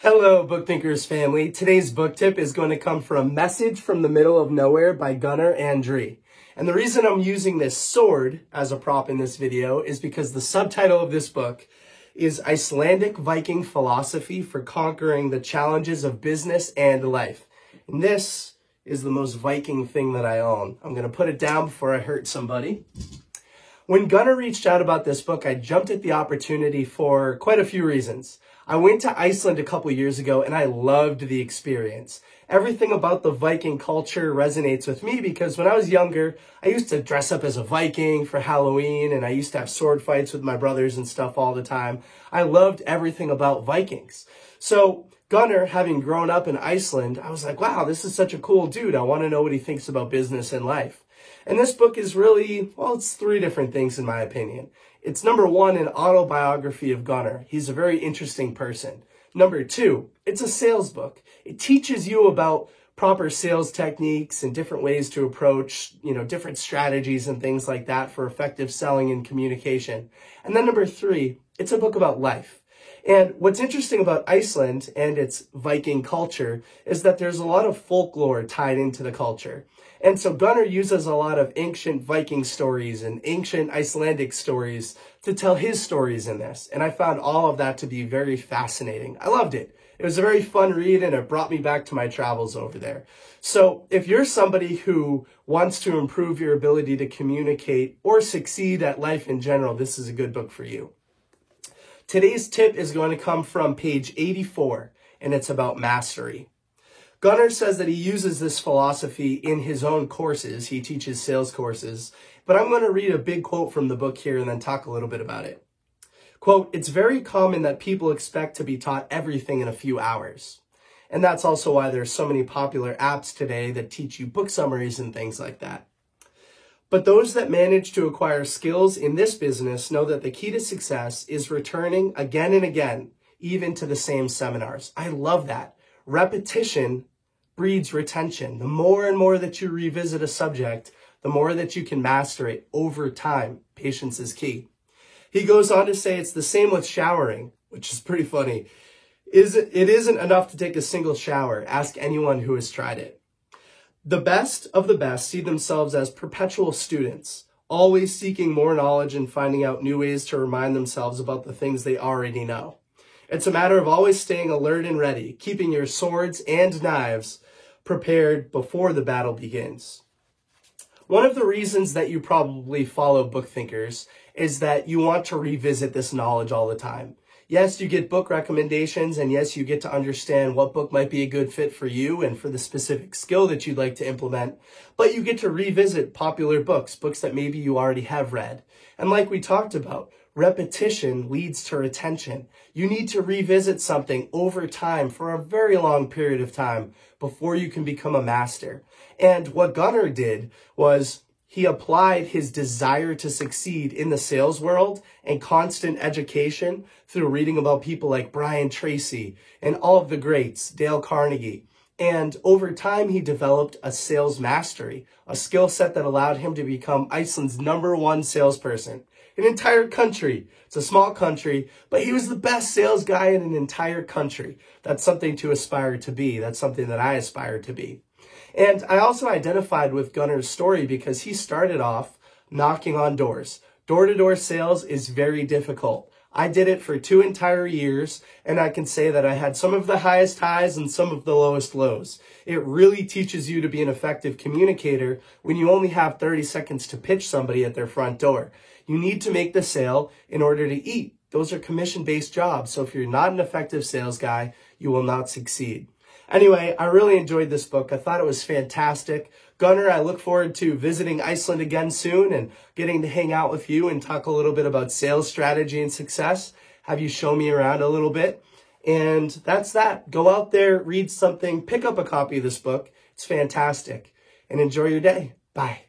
Hello, Book Thinkers family. Today's book tip is going to come from Message from the Middle of Nowhere by Gunnar André. And the reason I'm using this sword as a prop in this video is because the subtitle of this book is Icelandic Viking Philosophy for Conquering the Challenges of Business and Life. And this is the most Viking thing that I own. I'm going to put it down before I hurt somebody. When Gunnar reached out about this book, I jumped at the opportunity for quite a few reasons. I went to Iceland a couple years ago and I loved the experience. Everything about the Viking culture resonates with me because when I was younger, I used to dress up as a Viking for Halloween and I used to have sword fights with my brothers and stuff all the time. I loved everything about Vikings. So Gunnar, having grown up in Iceland, I was like, wow, this is such a cool dude. I want to know what he thinks about business and life. And this book is really, well, it's three different things in my opinion. It's number one, an autobiography of Gunnar. He's a very interesting person. Number two, it's a sales book. It teaches you about proper sales techniques and different ways to approach, different strategies and things like that for effective selling and communication. And then number three, it's a book about life. And what's interesting about Iceland and its Viking culture is that there's a lot of folklore tied into the culture. And so Gunnar uses a lot of ancient Viking stories and ancient Icelandic stories to tell his stories in this. And I found all of that to be very fascinating. I loved it. It was a very fun read and it brought me back to my travels over there. So if you're somebody who wants to improve your ability to communicate or succeed at life in general, this is a good book for you. Today's tip is going to come from page 84, and it's about mastery. Gunnar says that he uses this philosophy in his own courses. He teaches sales courses, but I'm going to read a big quote from the book here and then talk a little bit about it. Quote, "It's very common that people expect to be taught everything in a few hours. And that's also why there's so many popular apps today that teach you book summaries and things like that. But those that manage to acquire skills in this business know that the key to success is returning again and again, even to the same seminars." I love that. Repetition breeds retention. The more and more that you revisit a subject, the more that you can master it over time. Patience is key. He goes on to say it's the same with showering, which is pretty funny. It isn't enough to take a single shower. Ask anyone who has tried it. The best of the best see themselves as perpetual students, always seeking more knowledge and finding out new ways to remind themselves about the things they already know. It's a matter of always staying alert and ready, keeping your swords and knives prepared before the battle begins. One of the reasons that you probably follow Book Thinkers is that you want to revisit this knowledge all the time. Yes, you get book recommendations, and yes, you get to understand what book might be a good fit for you and for the specific skill that you'd like to implement, but you get to revisit popular books that maybe you already have read. And like we talked about, repetition leads to retention. You need to revisit something over time for a very long period of time before you can become a master. And what Gunnar did was he applied his desire to succeed in the sales world and constant education through reading about people like Brian Tracy and all of the greats, Dale Carnegie. And over time, he developed a sales mastery, a skill set that allowed him to become Iceland's #1 salesperson. An entire country. It's a small country, but he was the best sales guy in an entire country. That's something to aspire to be. That's something that I aspire to be. And I also identified with Gunnar's story because he started off knocking on doors. Door-to-door sales is very difficult. I did it for 2 entire years, and I can say that I had some of the highest highs and some of the lowest lows. It really teaches you to be an effective communicator when you only have 30 seconds to pitch somebody at their front door. You need to make the sale in order to eat. Those are commission-based jobs, so if you're not an effective sales guy, you will not succeed. Anyway, I really enjoyed this book. I thought it was fantastic. Gunnar, I look forward to visiting Iceland again soon and getting to hang out with you and talk a little bit about sales strategy and success. Have you show me around a little bit. And that's that. Go out there, read something, pick up a copy of this book. It's fantastic. And enjoy your day. Bye.